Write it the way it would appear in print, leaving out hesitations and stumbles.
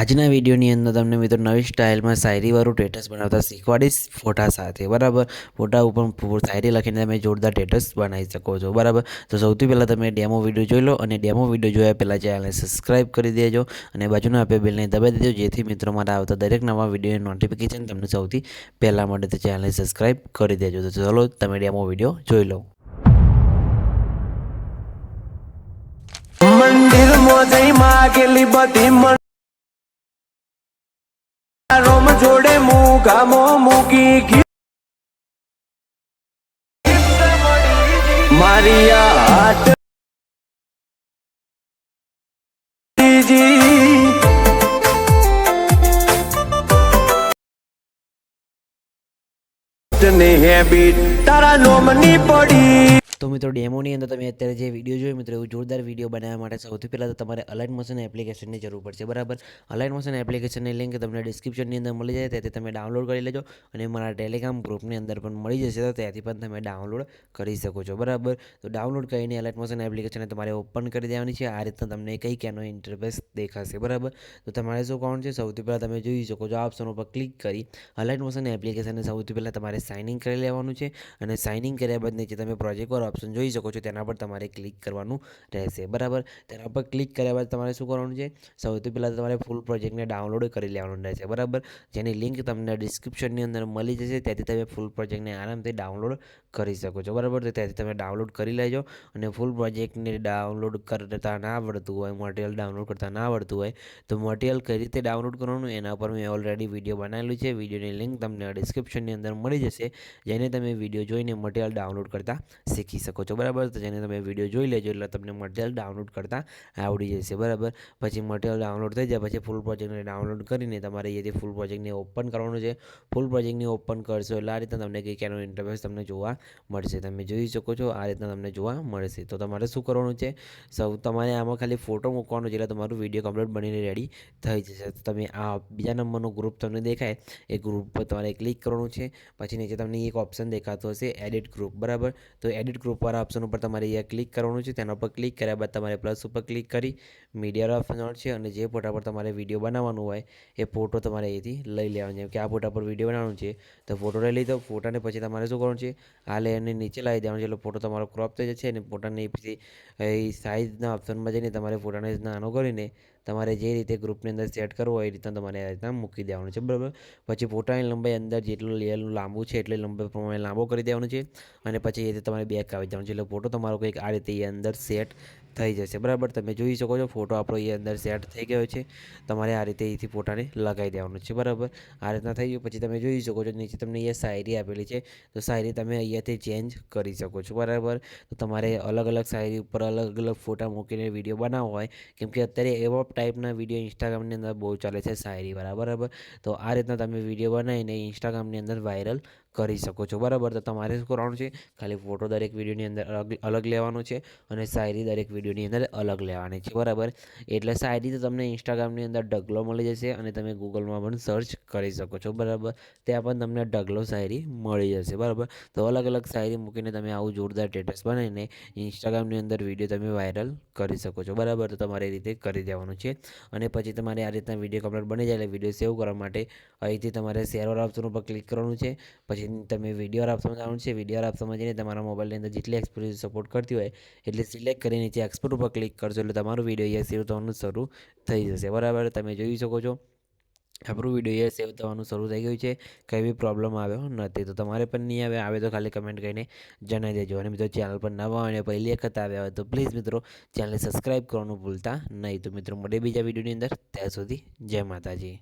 આજના વિડીયોની અંદર તમને મિત્રો નવી સ્ટાઇલમાં શાયરીવાળું ટેટસ બનાવતા શીખવાડીશ ફોટા સાથે, બરાબર. ફોટા ઉપર શાયરી લખીને તમે જોરદાર ટેટસ બનાવી શકો છો, બરાબર. તો સૌથી પહેલાં તમે ડેમો વિડીયો જોઈ લો અને ડેમો વિડીયો જોયા પહેલાં ચેનલને સબસ્ક્રાઇબ કરી દેજો અને બાજુના આપેલ બેલને દબાવી દેજો, જેથી મિત્રો મારા આવતા દરેક નવા વિડીયોની નોટિફિકેશન તમને સૌથી પહેલાં મળે. તો ચેનલને સબસ્ક્રાઇબ કરી દેજો. તો ચલો તમે ડેમો વિડીયો જોઈ લો. મંદિરમાં જઈ માગેલી બધી રોમ જોડે મુગામો મૂકી મારી હાથ ને હેબિટ તારા નોમની પડી. તો મિત્રો ડેમોની અંદર તમે અત્યારે જે વિડીયો જોયો મિત્રો, એવું જોરદાર વિડીયો બનાવવા માટે સૌથી પહેલાં તો તમારે અલાઇન મોશન એપ્લિકેશનની જરૂર પડશે, બરાબર. અલાઇન મોશન એપ્લિકેશનની લિંક તમને ડિસ્ક્રિપ્શનની અંદર મળી જાય, ત્યાંથી તમે ડાઉનલોડ કરી લેજો અને મારા ટેલિગ્રામ ગ્રુપની અંદર પણ મળી જશે, તો ત્યાંથી પણ તમે ડાઉનલોડ કરી શકો છો, બરાબર. તો ડાઉનલોડ કરીને અલાઇન મોશન એપ્લિકેશન તમારે ઓપન કરી દેવાની છે. આ રીતના તમને કંઈક એનો ઇન્ટરફેસ દેખાશે, બરાબર. તો તમારે શું કરવાનું છે, સૌથી પહેલાં તમે જોઈ શકો છો આ ઓપ્શન ઉપર ક્લિક કરી અલાઇન મોશન એપ્લિકેશનને સૌથી પહેલાં તમારે સાઇન ઇન કરી લેવાનું છે અને સાઇન ઇન કર્યા બાદ નીચે તમે પ્રોજેક્ટ પર ઓપ્શન જોઈ શકો છો, તેના પર તમારે ક્લિક કરવાનું રહેશે, બરાબર. તેના પર ક્લિક કર્યા બાદ તમારે શું કરવાનું છે, સૌથી પહેલાં તમારે ફૂલ પ્રોજેક્ટને ડાઉનલોડ કરી લેવાનું રહેશે, બરાબર. જેની લિંક તમને ડિસ્ક્રિપ્શનની અંદર મળી જશે, ત્યાંથી તમે ફૂલ પ્રોજેક્ટને આરામથી ડાઉનલોડ કરી શકો છો, બરાબર. તો ત્યાંથી તમે ડાઉનલોડ કરી લેજો અને ફૂલ પ્રોજેક્ટને ડાઉનલોડ કરતા ના આવડતું હોય, મટીરિયલ ડાઉનલોડ કરતા ના આવડતું હોય તો મટીરિયલ કઈ રીતે ડાઉનલોડ કરવાનું એના પર મેં ઓલરેડી વિડીયો બનાવેલું છે. વિડીયોની લિંક તમને ડિસ્ક્રિપ્શનની અંદર મળી જશે, જેને તમે વિડીયો જોઈને મટીરિયલ ડાઉનલોડ કરતા શીખી શકો છો, બરાબર. તો જેને તમે વિડીયો જોઈ લેજો એટલે તમને મટીરિયલ ડાઉનલોડ કરતા આવડી જશે, બરાબર. પછી મટીરિયલ ડાઉનલોડ થઈ જાય પછી ફૂલ પ્રોજેક્ટને ડાઉનલોડ કરીને તમારે અહીંયાથી ફૂલ પ્રોજેક્ટને ઓપન કરવાનું છે. ફૂલ પ્રોજેક્ટને ઓપન કરશો એટલે આ રીતના તમને કંઈક એનો ઇન્ટરફેસ તમને જોવા મળશે. તમે જોઈ શકો છો આ રીતના તમને જોવા મળશે. તો તમારે શું કરવાનું છે, તમારે આમાં ખાલી ફોટો મૂકવાનો છે એટલે તમારું વિડીયો કમ્પ્લીટ બનીને રેડી થઈ જશે. તો તમે આ બીજા નંબરનો ગ્રુપ તમને દેખાય એ ગ્રુપ પર તમારે ક્લિક કરવાનું છે. પછી નીચે તમને એક ઓપ્શન દેખાતો હશે એડિટ ગ્રુપ, બરાબર. તો એડિટ ગ્રુપવાળા ઓપ્શન ઉપર તમારે અહીંયા ક્લિક કરવાનું છે. તેના પર ક્લિક કર્યા બાદ તમારે પ્લસ ઉપર ક્લિક કરી મીડિયા ઓપ્શન છે અને જે ફોટા પર તમારે વિડીયો બનાવવાનું હોય એ ફોટો તમારે અહીંથી લઈ લેવાનો. જેમ કે આ ફોટા પર વિડીયો બનાવવાનું છે તો ફોટો લઈ લીધો. ફોટાને પછી તમારે શું કરવાનું છે, આ લેયરને નીચે લાવી દેવાનું છે એટલે ફોટો તમારો ક્રોપ થઈ જશે અને ફોટાને પછી એ સાઇઝના ઓપ્શનમાં જઈને તમારે ફોટાને નાનો કરીને તમારે જે રીતે ગ્રુપની અંદર સેટ કરવો હોય એ રીતના તમારે આ રીતના મૂકી દેવાનું છે, બરાબર. પછી ફોટાની લંબાઈ અંદર જેટલું લેયર લાંબુ છે એટલે લંબાઈ પ્રમાણે લાંબો કરી દેવાનું છે અને પછી એ રીતે તમારે બેક આવી જવાનું છે એટલે ફોટો તમારો કંઈક આ રીતે એ અંદર સેટ થઈ જશે, બરાબર. તમે જોઈ શકો છો ફોટો આપણો એ અંદર સેટ થઈ ગયો છે. તમારે આ રીતે અહીંથી ફોટાને લગાવી દેવાનું છે, બરાબર. આ રીતના થઈ ગયું પછી તમે જોઈ શકો છો નીચે તમને અહીંયા શાયરી આપેલી છે, તો શાયરી તમે અહીંયાથી ચેન્જ કરી શકો છો, બરાબર. તો તમારે અલગ અલગ શાયરી ઉપર અલગ અલગ ફોટા મૂકીને વિડીયો બનાવવો હોય, કેમ કે અત્યારે એવા ટાઈપના વિડીયો ઇન્સ્ટાગ્રામની અંદર બહુ ચાલે છે શાયરીવાળા, બરાબર. તો આ રીતના તમે વિડીયો બનાવીને ઇન્સ્ટાગ્રામની અંદર વાયરલ કરી શકો છો, બરાબર. તો તમારે શું કરવાનું છે, ખાલી ફોટો દરેક વિડીયોની અંદર અલગ લેવાનો છે અને શાયરી દરેક વિડીયોની અંદર અલગ લેવાની છે, બરાબર. એટલે શાયરી તો તમને ઇન્સ્ટાગ્રામની અંદર ઢગલો મળી જશે અને તમે ગૂગલમાં પણ સર્ચ કરી શકો છો, બરાબર. ત્યાં પણ તમને ઢગલો શાયરી મળી જશે, બરાબર. તો અલગ અલગ શાયરી મૂકીને તમે આવું જોરદાર સ્ટેટસ બનાવીને ઇન્સ્ટાગ્રામની અંદર વિડીયો તમે વાયરલ કરી શકો છો, બરાબર. તો તમારે એ રીતે કરી દેવાનું છે અને પછી તમારે આ રીતના વિડીયો કમ્પ્લીટ બની જાય એટલે વિડીયો સેવ કરવા માટે અહીંથી તમારે શેર વાળા ઓપ્શન ઉપર ક્લિક કરવાનું છે. પછી તમે વિડીયો ઓપ્શનમાં જવાનું છે. વિડીયો ઓપ્શનમાં જઈને તમારા મોબાઈલની અંદર જેટલી એક્સપોઝર સપોર્ટ કરતી હોય એટલે સિલેક્ટ કરીને નીચે એક્સપોર્ટ ઉપર ક્લિક કરશો એટલે તમારું વિડીયો અહીંયા સેવ થવાનું શરૂ થઈ જશે, બરાબર. તમે જોઈ શકો છો આપણું વિડીયો અહીંયા સેવ થવાનું શરૂ થઈ ગયું છે, કંઈ બી પ્રોબ્લેમ આવ્યો નથી. તો તમારે પણ નહીં આવે તો ખાલી કમેન્ટ કરીને જણાવી દેજો. અને મિત્રો ચેનલ પર નવા અને પહેલી વખત આવ્યા હોય તો પ્લીઝ મિત્રો ચેનલને સબસ્ક્રાઈબ કરવાનું ભૂલતા નહીં. તો મિત્રો મળે બીજા વિડીયોની અંદર, ત્યાં સુધી જય માતાજી.